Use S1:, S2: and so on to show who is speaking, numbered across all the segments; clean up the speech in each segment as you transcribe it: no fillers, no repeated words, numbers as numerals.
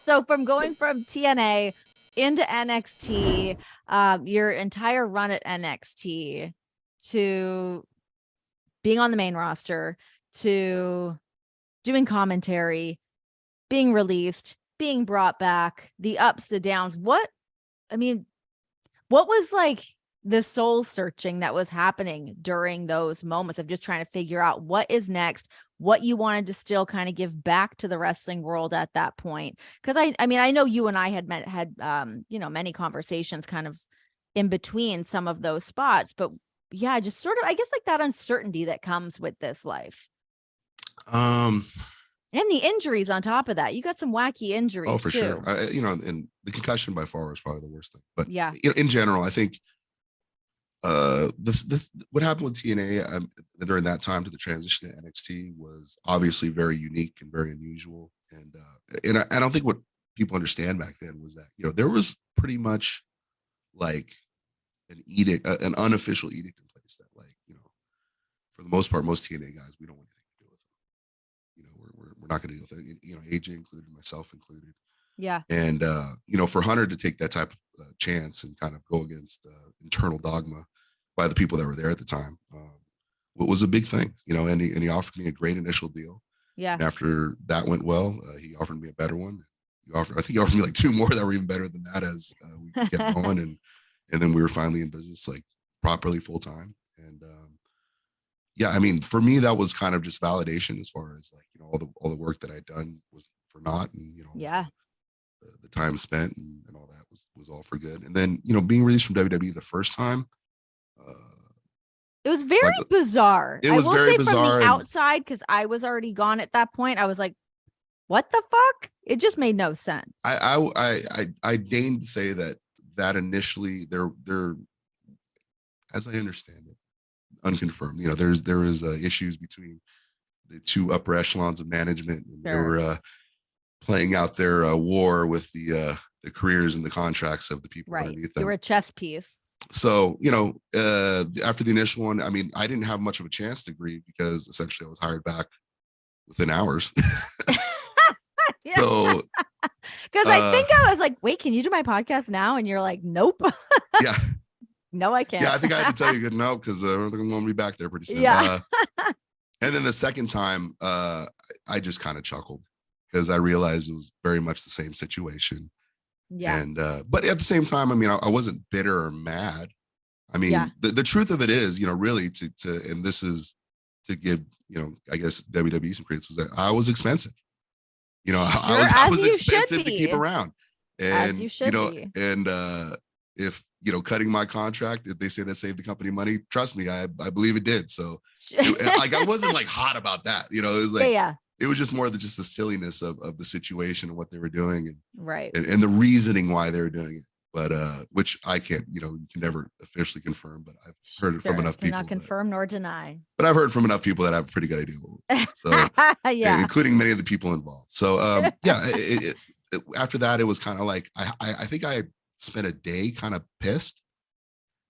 S1: So from going from TNA into NXT, your entire run at NXT to being on the main roster to doing commentary, being released, being brought back, the ups, the downs. What was like the soul searching that was happening during those moments of just trying to figure out what is next, what you wanted to still kind of give back to the wrestling world at that point? Because I know you and I had many conversations kind of in between some of those spots, but yeah, just sort of, I guess, like that uncertainty that comes with this life. And the injuries on top of that. You got some wacky injuries.
S2: Oh, for
S1: too.
S2: sure. And the concussion by far was probably the worst thing. But
S1: yeah,
S2: in general, I think this what happened with TNA during that time to the transition to NXT was obviously very unique and very unusual. And I don't think what people understand back then was that, there was pretty much like an edict, an unofficial edict in place that, like, for the most part, most TNA guys, we don't want anything to do with them. We're not going to deal with it. AJ included, myself included.
S1: Yeah.
S2: And, for Hunter to take that type of chance and kind of go against internal dogma by the people that were there at the time, what was a big thing, and he offered me a great initial deal.
S1: Yeah.
S2: And after that went well, he offered me a better one. I think he offered me like 2 more that were even better than that as we kept going. And then we were finally in business, like properly full time. And for me, that was kind of just validation as far as like, all the work that I'd done was for naught. And,
S1: yeah,
S2: the time spent and all that was all for good. And then, being released from WWE the first time,
S1: it was very bizarre.
S2: It was very bizarre
S1: from the outside, because I was already gone at that point. I was like, what the fuck? It just made no sense.
S2: I deigned to say that initially there, as I understand it, unconfirmed, there is issues between the 2 upper echelons of management, and
S1: Sure.
S2: they were playing out their war with the careers and the contracts of the people underneath them.
S1: They were a chess piece.
S2: So, after the initial one, I didn't have much of a chance to grieve because essentially I was hired back within hours.
S1: Yeah.
S2: So,
S1: because I think I was like, wait, can you do my podcast now? And you're like, nope.
S2: Yeah.
S1: No, I can't.
S2: Yeah, I think I had to tell you good no, because I'm going to be back there pretty soon.
S1: Yeah.
S2: And then the second time, I just kind of chuckled because I realized it was very much the same situation.
S1: Yeah.
S2: And but at the same time, I wasn't bitter or mad. The truth of it is, really to and this is to give, I guess WWE some credit, was that I was expensive. I was expensive to keep around. And
S1: as you should be.
S2: And if cutting my contract, if they say that saved the company money, trust me, I believe it did. So I wasn't like hot about that. It was like,
S1: yeah.
S2: It was just more than just the silliness of the situation and what they were doing, and the reasoning why they were doing it. But which I can't, you can never officially confirm, but I've heard it from enough people.
S1: Cannot confirm nor deny.
S2: But I've heard from enough people that have a pretty good idea. So
S1: yeah,
S2: including many of the people involved. So after that, it was kind of like I think I spent a day kind of pissed,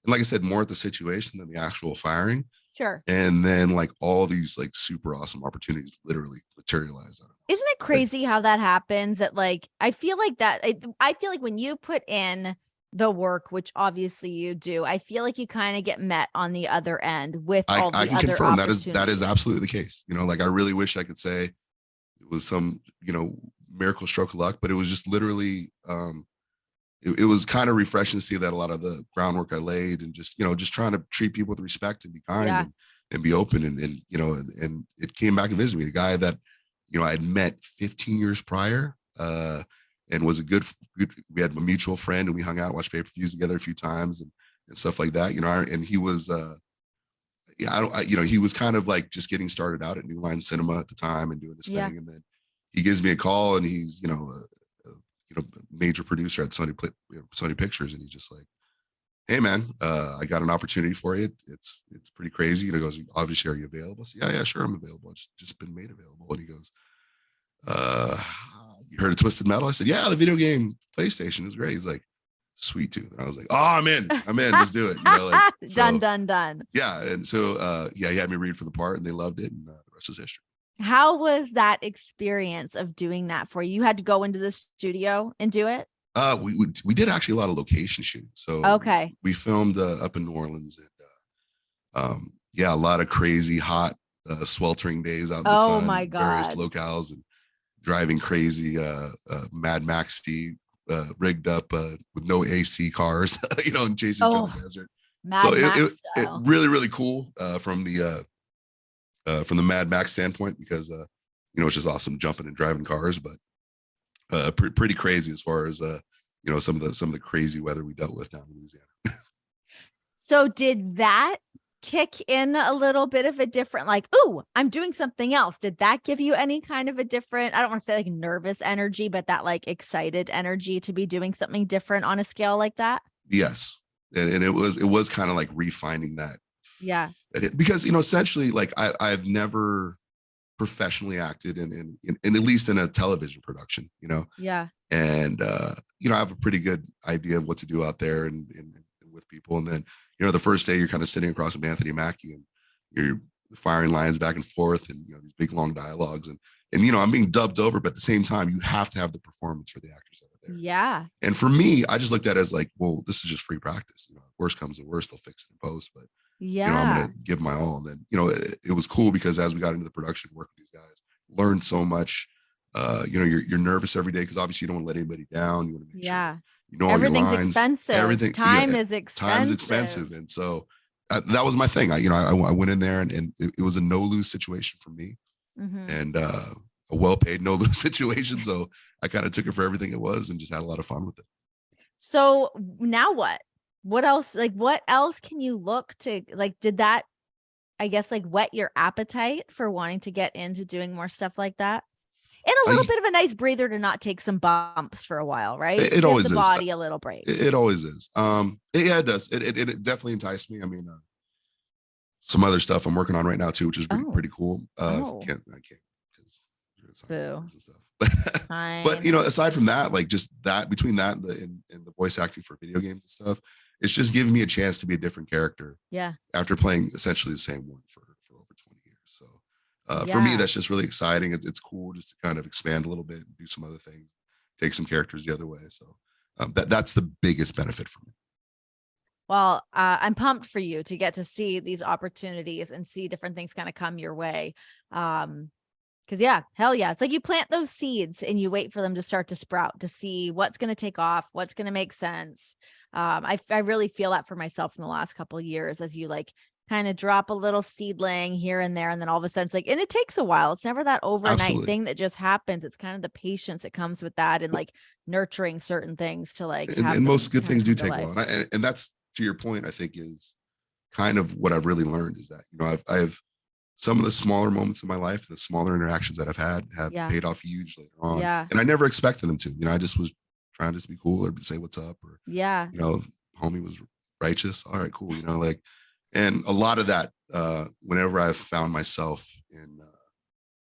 S2: and like I said, more at the situation than the actual firing.
S1: Sure.
S2: And then like all these like super awesome opportunities literally materialized out of it.
S1: Isn't it crazy how that happens? That like, I feel like when you put in the work, which obviously you do, I feel like you kind of get met on the other end with all the other opportunities. I can confirm
S2: that is absolutely the case. Like I really wish I could say it was some, miracle stroke of luck, but it was just literally, it was kind of refreshing to see that a lot of the groundwork I laid and just trying to treat people with respect and be kind and be open. And it came back and visited me, a guy that, I had met 15 years prior and was a good, we had a mutual friend and we hung out, watched pay-per-views together a few times and stuff like that, and he was, he was kind of like just getting started out at New Line Cinema at the time and doing this thing. And then he gives me a call and he's, major producer at Sony Pictures, and he's just like, "Hey man, I got an opportunity for you. It's pretty crazy." He goes, "Obviously, are you available?" I said, "Yeah, sure, I'm available. It's just been made available." And he goes, "You heard of Twisted Metal?" I said, "Yeah, the video game PlayStation is great." He's like, "Sweet Tooth," and I was like, "Oh, I'm in. Let's do it."
S1: So, done.
S2: Yeah, and so he had me read for the part, and they loved it, and the rest is history.
S1: How was that experience of doing that for you? You had to go into the studio and do it?
S2: We did actually a lot of location shooting. So
S1: Okay.
S2: we filmed up in New Orleans, and yeah, a lot of crazy hot, sweltering days out in the
S1: Oh my
S2: sun, various
S1: God.
S2: locales, and driving crazy Mad Maxy rigged up with no AC cars, and chasing each other in
S1: Oh,
S2: the desert. So
S1: Mad Max
S2: it
S1: style.
S2: really really cool from the Mad Max standpoint, because it's just awesome jumping and driving cars, but pretty crazy as far as some of the crazy weather we dealt with down in Louisiana.
S1: So did that kick in a little bit of a different, like, ooh, I'm doing something else? Did that give you any kind of a different, I don't want to say like nervous energy, but that like excited energy to be doing something different on a scale like that?
S2: Yes, and it was kind of like refining that.
S1: Yeah.
S2: Because essentially, like I've never professionally acted in at least in a television production,
S1: Yeah.
S2: and I have a pretty good idea of what to do out there and with people. And then the first day you're kind of sitting across from Anthony Mackie, and you're firing lines back and forth, and these big long dialogues, and I'm being dubbed over, but at the same time you have to have the performance for the actors that are there.
S1: Yeah.
S2: And for me, I just looked at it as like, well, this is just free practice. Worst comes to worst, they'll fix it in post, but I'm
S1: Yeah.
S2: going to give my all. And then, it was cool because as we got into the production, work with these guys, learned so much. You're nervous every day because obviously you don't want to let anybody down. You want to make sure
S1: Yeah.
S2: that you know all your
S1: Everything's
S2: lines,
S1: expensive.
S2: everything.
S1: Time
S2: Yeah,
S1: is
S2: time is
S1: expensive.
S2: expensive. And so that was my thing. I went in there, and it was a no lose situation for me,
S1: Mm-hmm.
S2: and a well paid no lose situation. So I kind of took it for everything it was and just had a lot of fun with it.
S1: So now what? What else? Like, what else can you look to? Like, did that, I guess, like whet your appetite for wanting to get into doing more stuff like that? And a little
S2: I,
S1: bit of a nice breather to not take some bumps for a while, right?
S2: it
S1: Give the
S2: always is.
S1: body a little break.
S2: It always is. Yeah, it does. It definitely enticed me. I mean, some other stuff I'm working on right now too, which is
S1: Oh,
S2: pretty cool.
S1: oh,
S2: I can't because
S1: boo.
S2: and stuff. But
S1: Fine.
S2: aside from that, like just that between that and the voice acting for video games and stuff, it's just giving me a chance to be a different character
S1: Yeah.
S2: after playing essentially the same one for over 20 years. So for me,
S1: Yeah.
S2: that's just really exciting. It's cool just to kind of expand a little bit and do some other things, take some characters the other way. So that's the biggest benefit for me.
S1: Well, I'm pumped for you to get to see these opportunities and see different things kind of come your way. Because yeah, hell yeah. It's like you plant those seeds and you wait for them to start to sprout to see what's going to take off, what's going to make sense. I really feel that for myself in the last couple of years as you like kind of drop a little seedling here and there. And then all of a sudden it's like, and it takes a while. It's never that overnight
S2: Absolutely.
S1: thing that just happens. It's kind of the patience that comes with that and like nurturing certain things to like have
S2: And
S1: them
S2: most good
S1: kind of
S2: things do
S1: come to
S2: take a
S1: life.
S2: while. And that's to your point, I think is kind of what I've really learned is that, I've some of the smaller moments in my life and the smaller interactions that I've had have
S1: Yeah.
S2: paid off huge later on.
S1: Yeah.
S2: And I never expected them to, I just was trying to just be cool or say what's up or,
S1: Yeah.
S2: homie was righteous. All right, cool. And a lot of that, whenever I've found myself in,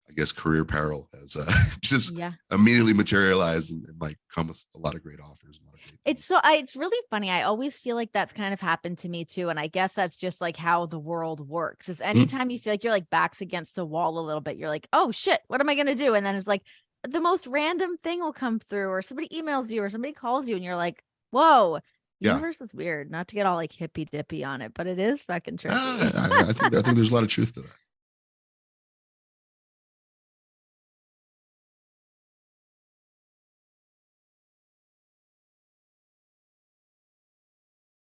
S2: I guess, career peril has just
S1: Yeah.
S2: immediately materialized and like come with a lot of great offers. A lot of great
S1: It's so it's really funny. I always feel like that's kind of happened to me too. And I guess that's just like how the world works. Is anytime you feel like you're like backs against a wall a little bit, you're like, oh shit, what am I gonna do? And then it's like the most random thing will come through, or somebody emails you, or somebody calls you, and you're like, whoa,
S2: Yeah.
S1: universe is weird. Not to get all like hippy dippy on it, but it is fucking trippy.
S2: I think there's a lot of truth to that.